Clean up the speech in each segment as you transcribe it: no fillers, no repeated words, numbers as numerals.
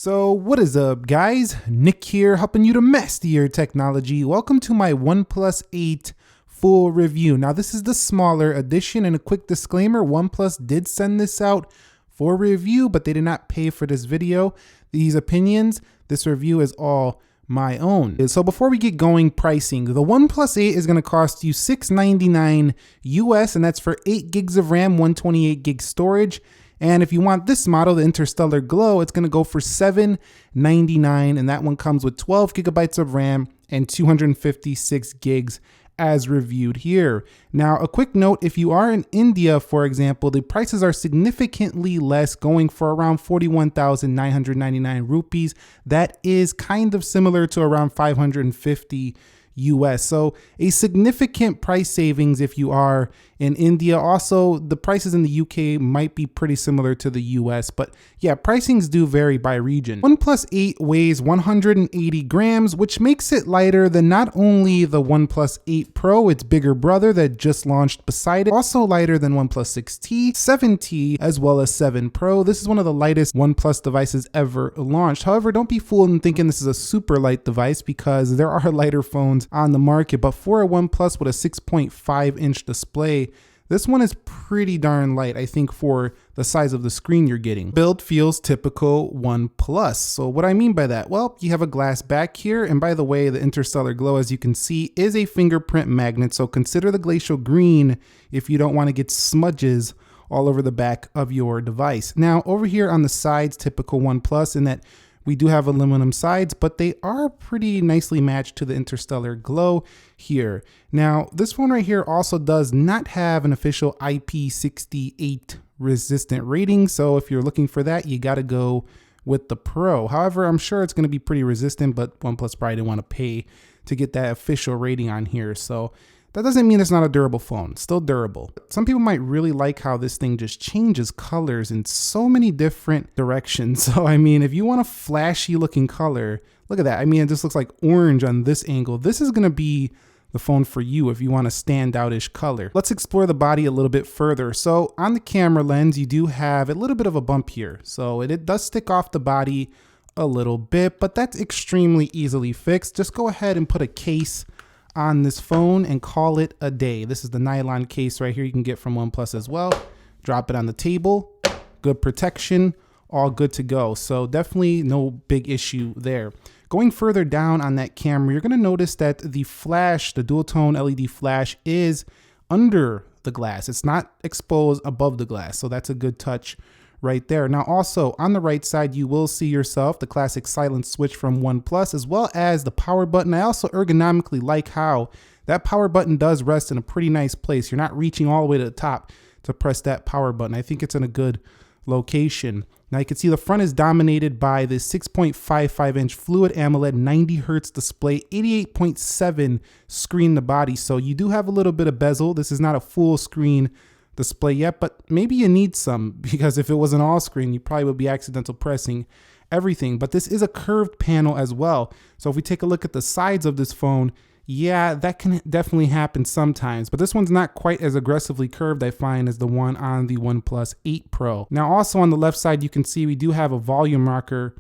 So what is up, guys? Nick here, helping you to master your technology. Welcome to my OnePlus 8 full review. Now this is the smaller edition, and a quick disclaimer, OnePlus did send this out for review, but they did not pay for this video. These opinions, this review is all my own. So before we get going, pricing. The OnePlus 8 is going to cost you $699 US, and that's for 8 gigs of RAM, 128 gig storage. And if you want this model, the Interstellar Glow, it's going to go for $799, and that one comes with 12 gigabytes of RAM and 256 gigs as reviewed here. Now, a quick note, if you are in India, for example, the prices are significantly less, going for around 41,999 rupees. That is kind of similar to around 550 US. So a significant price savings if you are in India. Also, the prices in the UK might be pretty similar to the US, but yeah, pricings do vary by region. OnePlus 8 weighs 180 grams, which makes it lighter than not only the OnePlus 8 Pro, its bigger brother that just launched beside it, also lighter than OnePlus 6T, 7T, as well as 7 Pro. This is one of the lightest OnePlus devices ever launched. However, don't be fooled in thinking this is a super light device, because there are lighter phones on the market, but for a OnePlus with a 6.5-inch display, this one is pretty darn light, I think, for the size of the screen you're getting. Build feels typical OnePlus. So what I mean by that? Well, you have a glass back here, and by the way, the Interstellar Glow, as you can see, is a fingerprint magnet, so consider the glacial green if you don't want to get smudges all over the back of your device. Now, over here on the sides, typical OnePlus in that we do have aluminum sides, but they are pretty nicely matched to the Interstellar Glow here. Now, this one right here also does not have an official IP68 resistant rating, so if you're looking for that, you gotta go with the Pro. However, I'm sure it's gonna be pretty resistant, but OnePlus probably didn't want to pay to get that official rating on here, so that doesn't mean it's not a durable phone. It's still durable. Some people might really like how this thing just changes colors in so many different directions. So, I mean, if you want a flashy looking color, look at that. I mean, it just looks like orange on this angle. This is going to be the phone for you if you want a standout-ish color. Let's explore the body a little bit further. So on the camera lens, you do have a little bit of a bump here. So it does stick off the body a little bit, but that's extremely easily fixed. Just go ahead and put a case on this phone and call it a day. This is the nylon case right here you can get from OnePlus as well. Drop it on the table, good protection, all good to go. So definitely no big issue there. Going further down on that camera, you're gonna notice that the flash, the dual tone LED flash, is under the glass. It's not exposed above the glass, so that's a good touch right there. Now also on the right side, you will see yourself the classic silence switch from OnePlus, as well as the power button. I also ergonomically like how that power button does rest in a pretty nice place. You're not reaching all the way to the top to press that power button. I think it's in a good location. Now you can see the front is dominated by this 6.55-inch Fluid AMOLED 90 Hertz display, 88.7 screen to body. So you do have a little bit of bezel. This is not a full screen display yet, but maybe you need some, because if it was an all screen, you probably would be accidental pressing everything. But this is a curved panel as well. So if we take a look at the sides of this phone, yeah, that can definitely happen sometimes, but this one's not quite as aggressively curved, I find, as the one on the OnePlus 8 Pro. Now also on the left side, you can see we do have a volume rocker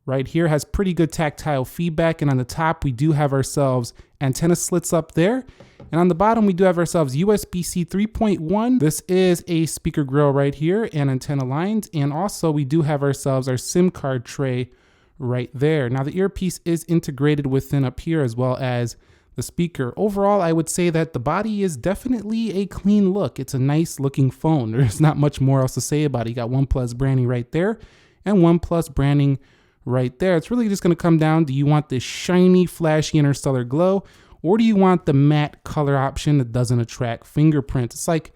right here. Has pretty good tactile feedback, and on the top we do have ourselves antenna slits up there, and on the bottom we do have ourselves USB-C 3.1. This is a speaker grill right here and antenna lines, and also we do have ourselves our SIM card tray right there. Now the earpiece is integrated within up here, as well as the speaker. Overall, I would say that the body is definitely a clean look. It's a nice looking phone. There's not much more else to say about it. You got OnePlus branding right there and OnePlus branding right there. It's really just going to come down, do you want this shiny, flashy Interstellar Glow, or do you want the matte color option that doesn't attract fingerprints? It's like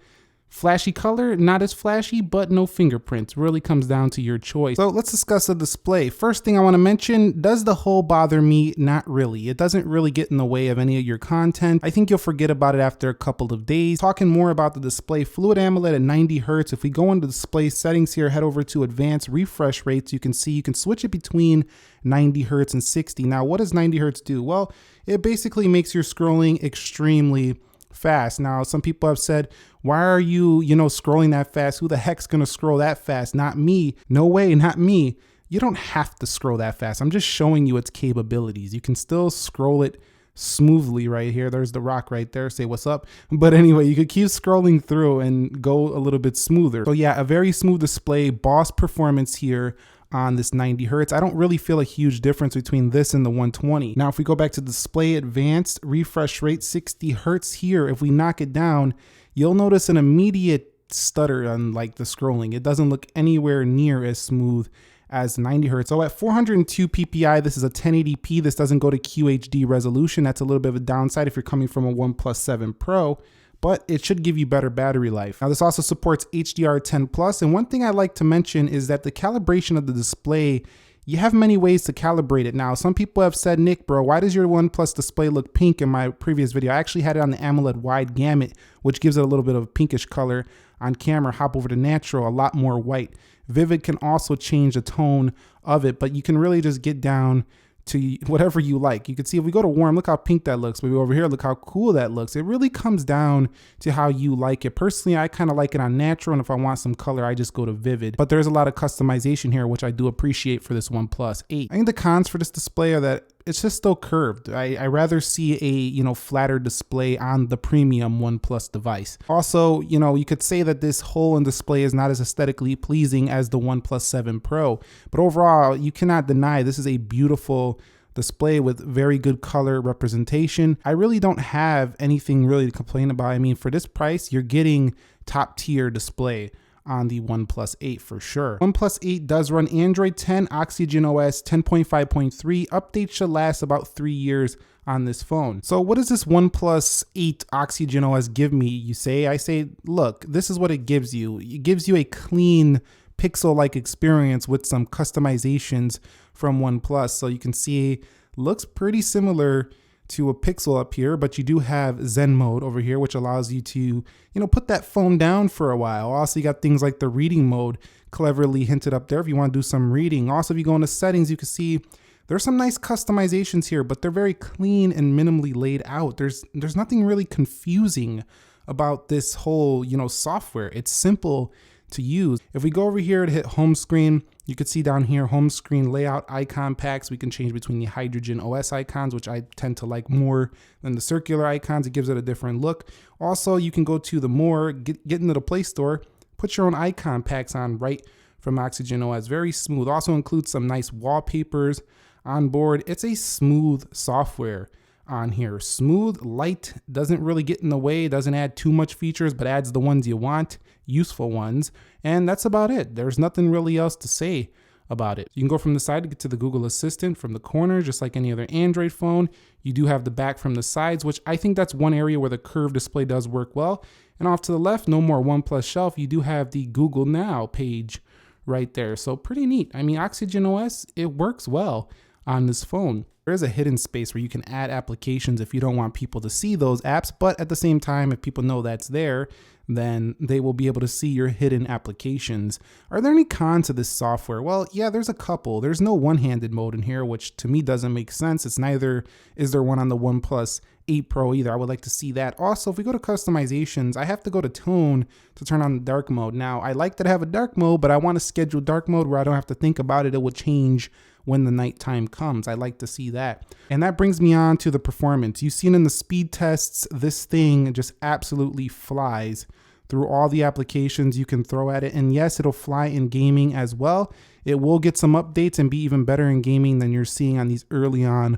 flashy color, not as flashy, but no fingerprints. Really comes down to your choice. So let's discuss the display. First thing I want to mention, does the hole bother me? Not really. It doesn't really get in the way of any of your content. I think you'll forget about it after a couple of days. Talking more about the display, Fluid AMOLED at 90 Hertz. If we go into display settings here, head over to advanced refresh rates, you can see you can switch it between 90 Hertz and 60. Now, what does 90 Hertz do? Well, it basically makes your scrolling extremely fast. Now, some people have said, why are you, scrolling that fast? Who the heck's gonna scroll that fast? Not me. No way, not me. you don't have to scroll that fast. I'm just showing you its capabilities. You can still scroll it smoothly right here. There's the rock right there. Say what's up. But anyway, you could keep scrolling through and go a little bit smoother. So yeah, a very smooth display, boss performance here on this 90 hertz. I don't really feel a huge difference between this and the 120. Now, if we go back to display advanced, refresh rate 60 hertz here, if we knock it down, you'll notice an immediate stutter on like the scrolling. It doesn't look anywhere near as smooth as 90 hertz. So at 402 ppi, this is a 1080p. This doesn't go to QHD resolution. That's a little bit of a downside if you're coming from a OnePlus 7 Pro, but it should give you better battery life. Now, this also supports HDR10 Plus. And one thing I like to mention is that the calibration of the display, you have many ways to calibrate it. Now, some people have said, Nick, bro, why does your OnePlus display look pink in my previous video? I actually had it on the AMOLED wide gamut, which gives it a little bit of a pinkish color on camera. Hop over to natural, a lot more white. Vivid can also change the tone of it, but you can really just get down to whatever you like. You can see if we go to warm, look how pink that looks. We go over here, look how cool that looks. It really comes down to how you like it. Personally, I kind of like it on natural, and if I want some color, I just go to vivid. But there's a lot of customization here, which I do appreciate for this OnePlus 8. I think the cons for this display are that it's just still curved. I rather see a, flatter display on the premium OnePlus device. Also, you could say that this hole in display is not as aesthetically pleasing as the OnePlus 7 Pro, but overall, you cannot deny this is a beautiful display with very good color representation. I really don't have anything really to complain about. I mean, for this price, you're getting top tier display on the OnePlus 8 for sure. OnePlus 8 does run Android 10, Oxygen OS 10.5.3. Updates should last about 3 years on this phone. So what does this OnePlus 8 Oxygen OS give me, you say? I say, look, this is what it gives you. It gives you a clean pixel-like experience with some customizations from OnePlus. So you can see, looks pretty similar to a Pixel up here, but you do have Zen mode over here, which allows you to, put that phone down for a while. Also, you got things like the reading mode cleverly hinted up there if you want to do some reading. Also, if you go into settings, you can see there's some nice customizations here, but they're very clean and minimally laid out. There's nothing really confusing about this whole, software. It's simple to use. If we go over here to hit home screen, you can see down here, home screen layout icon packs. We can change between the Hydrogen OS icons, which I tend to like more than the circular icons. It gives it a different look. Also, you can go to the more, get into the Play Store, put your own icon packs on right from Oxygen OS. Very smooth. Also includes some nice wallpapers on board. It's a smooth software on here. Smooth, light, doesn't really get in the way, doesn't add too much features, but adds the ones you want, useful ones. And that's about it. There's nothing really else to say about it. You can go from the side to get to the Google Assistant from the corner, just like any other Android phone. You do have the back from the sides, which I think that's one area where the curved display does work well. And off to the left, no more OnePlus shelf. You do have the Google Now page right there. So pretty neat. I mean, Oxygen OS, it works well on this phone. There is a hidden space where you can add applications if you don't want people to see those apps, but at the same time, if people know that's there, then they will be able to see your hidden applications. Are there any cons to this software? Well, yeah, there's a couple. There's no one-handed mode in here, which to me doesn't make sense. It's neither is there one on the OnePlus 8 Pro either. I would like to see that. Also, if we go to customizations, I have to go to tone to turn on dark mode. Now, I like that I have a dark mode, but I want to schedule dark mode where I don't have to think about it. It will change when the nighttime comes. I like to see that. And that brings me on to the performance. You've seen in the speed tests, this thing just absolutely flies through all the applications you can throw at it. And yes, it'll fly in gaming as well. It will get some updates and be even better in gaming than you're seeing on these early on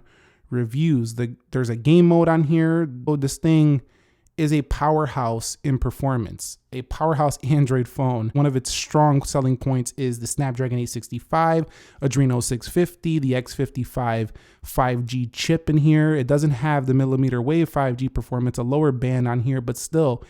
reviews. There's a game mode on here. This thing is a powerhouse in performance, a powerhouse Android phone. One of its strong selling points is the Snapdragon 865, Adreno 650, the X55 5G chip in here. It doesn't have the millimeter wave 5G performance, a lower band on here, but still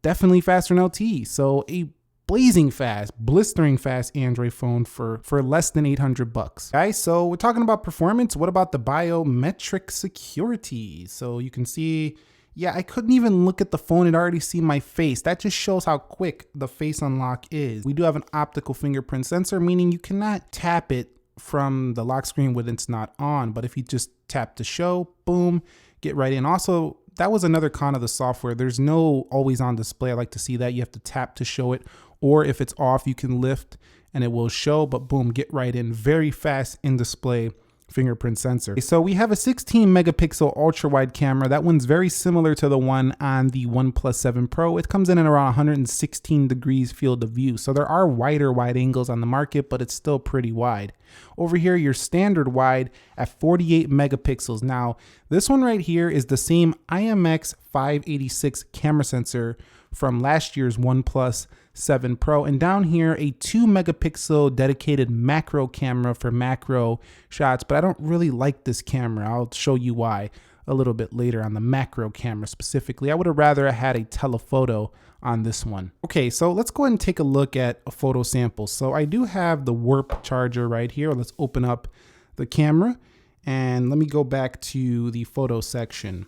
definitely faster than LTE. So a blazing fast, blistering fast Android phone for less than $800. Guys, so we're talking about performance. What about the biometric security? So you can see, yeah, I couldn't even look at the phone. It already see my face. That just shows how quick the face unlock is. We do have an optical fingerprint sensor, meaning you cannot tap it from the lock screen when it's not on. But if you just tap to show, boom, get right in. Also, that was another con of the software. There's no always on display. I like to see that. You have to tap to show it, or if it's off, you can lift and it will show, but boom, get right in. Very fast in display fingerprint sensor. So we have a 16 megapixel ultra wide camera. That one's very similar to the one on the OnePlus 7 Pro. It comes in at around 116 degrees field of view. So there are wider wide angles on the market, but it's still pretty wide. Over here, your standard wide at 48 megapixels. Now, this one right here is the same IMX 586 camera sensor from last year's OnePlus 7 Pro. And down here, a 2 megapixel dedicated macro camera for macro shots. But I don't really like this camera. I'll show you why a little bit later on the macro camera specifically. I would have rather had a telephoto on this one. Okay, so let's go ahead and take a look at a photo sample. So I do have the warp charger right here. Let's open up the camera and let me go back to the photo section.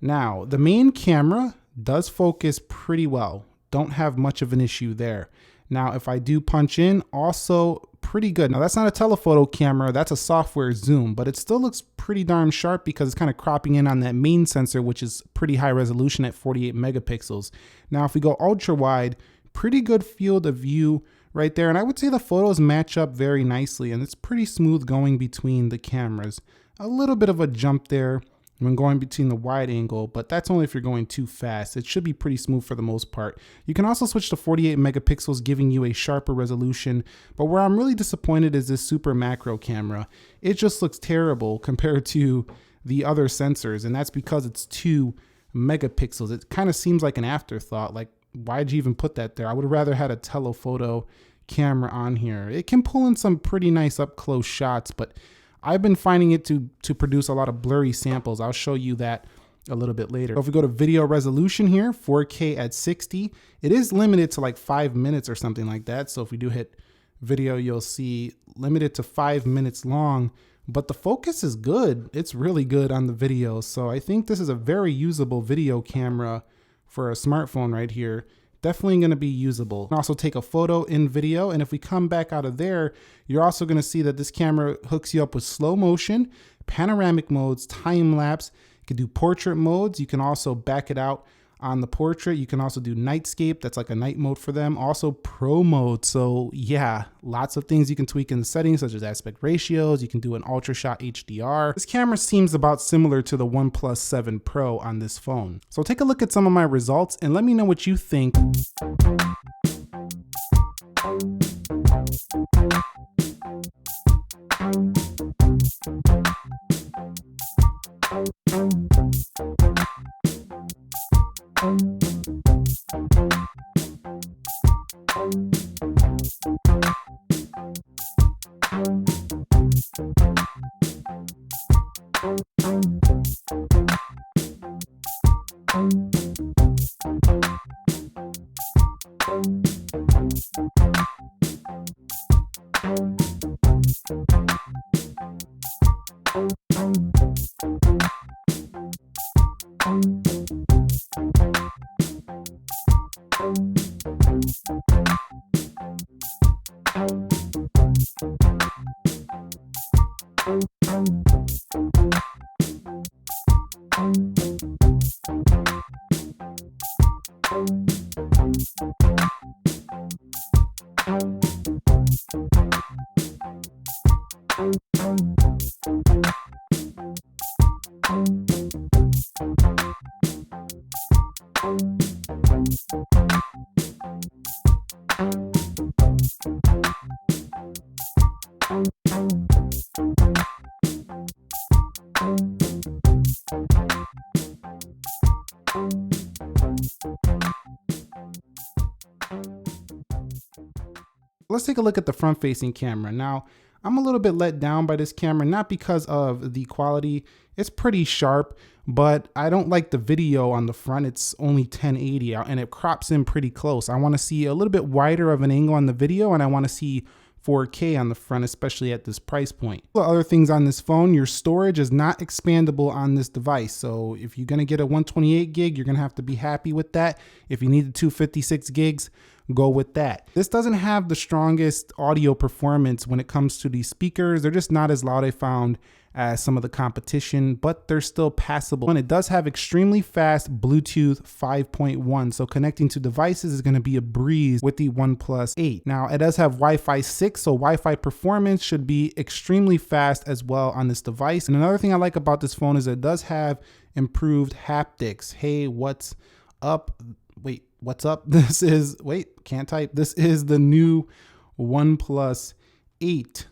Now, the main camera does focus pretty well. Don't have much of an issue there. Now, if I do punch in, also pretty good. Now, that's not a telephoto camera, that's a software zoom, but it still looks pretty darn sharp because it's kind of cropping in on that main sensor, which is pretty high resolution at 48 megapixels. Now, if we go ultra wide, pretty good field of view right there. And I would say the photos match up very nicely, and it's pretty smooth going between the cameras. A little bit of a jump there when going between the wide angle, but that's only if you're going too fast. It should be pretty smooth for the most part. You can also switch to 48 megapixels, giving you a sharper resolution, but where I'm really disappointed is this super macro camera. It just looks terrible compared to the other sensors, and that's because it's 2 megapixels. It kind of seems like an afterthought, like why'd you even put that there? I would have rather had a telephoto camera on here. It can pull in some pretty nice up close shots, but I've been finding it to produce a lot of blurry samples. I'll show you that a little bit later. So if we go to video resolution here, 4K at 60, it is limited to like 5 minutes or something like that. So if we do hit video, you'll see limited to 5 minutes long, but the focus is good. It's really good on the video. So I think this is a very usable video camera for a smartphone right here. Definitely going to be usable. You can also take a photo in video, and if we come back out of there, you're also going to see that this camera hooks you up with slow motion, panoramic modes, time lapse. You can do portrait modes. You can also back it out on the portrait. You can also do nightscape. That's like a night mode for them. Also pro mode. So yeah, lots of things you can tweak in the settings, such as aspect ratios. You can do an ultra shot HDR. This camera seems about similar to the OnePlus 7 Pro on this phone. So take a look at some of my results and let me know what you think. Let's take a look at the front-facing camera. Now, I'm a little bit let down by this camera, not because of the quality. It's pretty sharp, but I don't like the video on the front. It's only 1080 and it crops in pretty close. I want to see a little bit wider of an angle on the video, and I want to see 4K on the front, especially at this price point. Other things on this phone, your storage is not expandable on this device. So if you're going to get a 128 gig, you're going to have to be happy with that. If you need the 256 gigs, go with that. This doesn't have the strongest audio performance when it comes to these speakers. They're just not as loud, I found, as some of the competition, but they're still passable. And it does have extremely fast Bluetooth 5.1, so connecting to devices is going to be a breeze with the OnePlus 8. Now, it does have Wi-Fi 6, so Wi-Fi performance should be extremely fast as well on this device. And another thing I like about this phone is it does have improved haptics. Hey, what's up? Wait, what's up? This is the new OnePlus 8.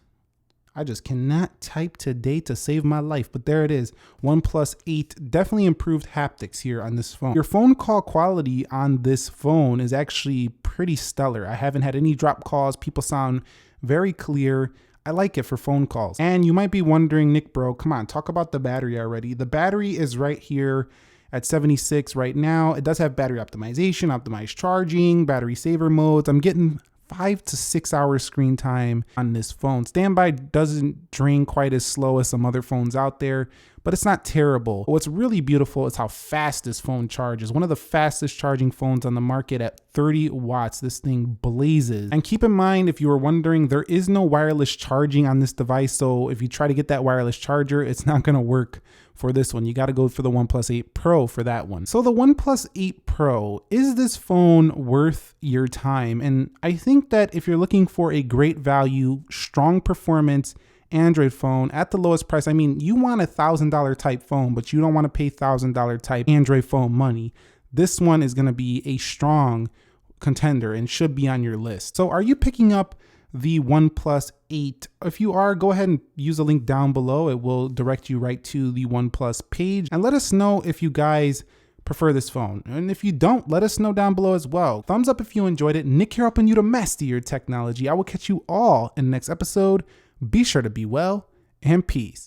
I just cannot type today to save my life, but there it is. OnePlus 8, definitely improved haptics here on this phone. Your phone call quality on this phone is actually pretty stellar. I haven't had any drop calls. People sound very clear. I like it for phone calls. And you might be wondering, Nick bro, come on, talk about the battery already. The battery is right here at 76 right now. It does have battery optimization, optimized charging, battery saver modes. I'm getting 5 to 6 hours screen time on this phone. Standby doesn't drain quite as slow as some other phones out there, but it's not terrible. What's really beautiful is how fast this phone charges. One of the fastest charging phones on the market at 30 watts. This thing blazes. And keep in mind, if you were wondering, there is no wireless charging on this device. So if you try to get that wireless charger, it's not going to work for this one. You got to go for the OnePlus 8 Pro for that one. So the OnePlus 8 Pro, is this phone worth your time? And I think that if you're looking for a great value, strong performance Android phone at the lowest price, I mean, you want a $1,000 type phone, but you don't want to pay $1,000 type Android phone money. This one is going to be a strong contender and should be on your list. So are you picking up the OnePlus 8? If you are, go ahead and use the link down below. It will direct you right to the OnePlus page, and let us know if you guys prefer this phone. And if you don't, let us know down below as well. Thumbs up if you enjoyed it. Nick here helping you to master your technology. I will catch you all in the next episode. Be sure to be well and peace.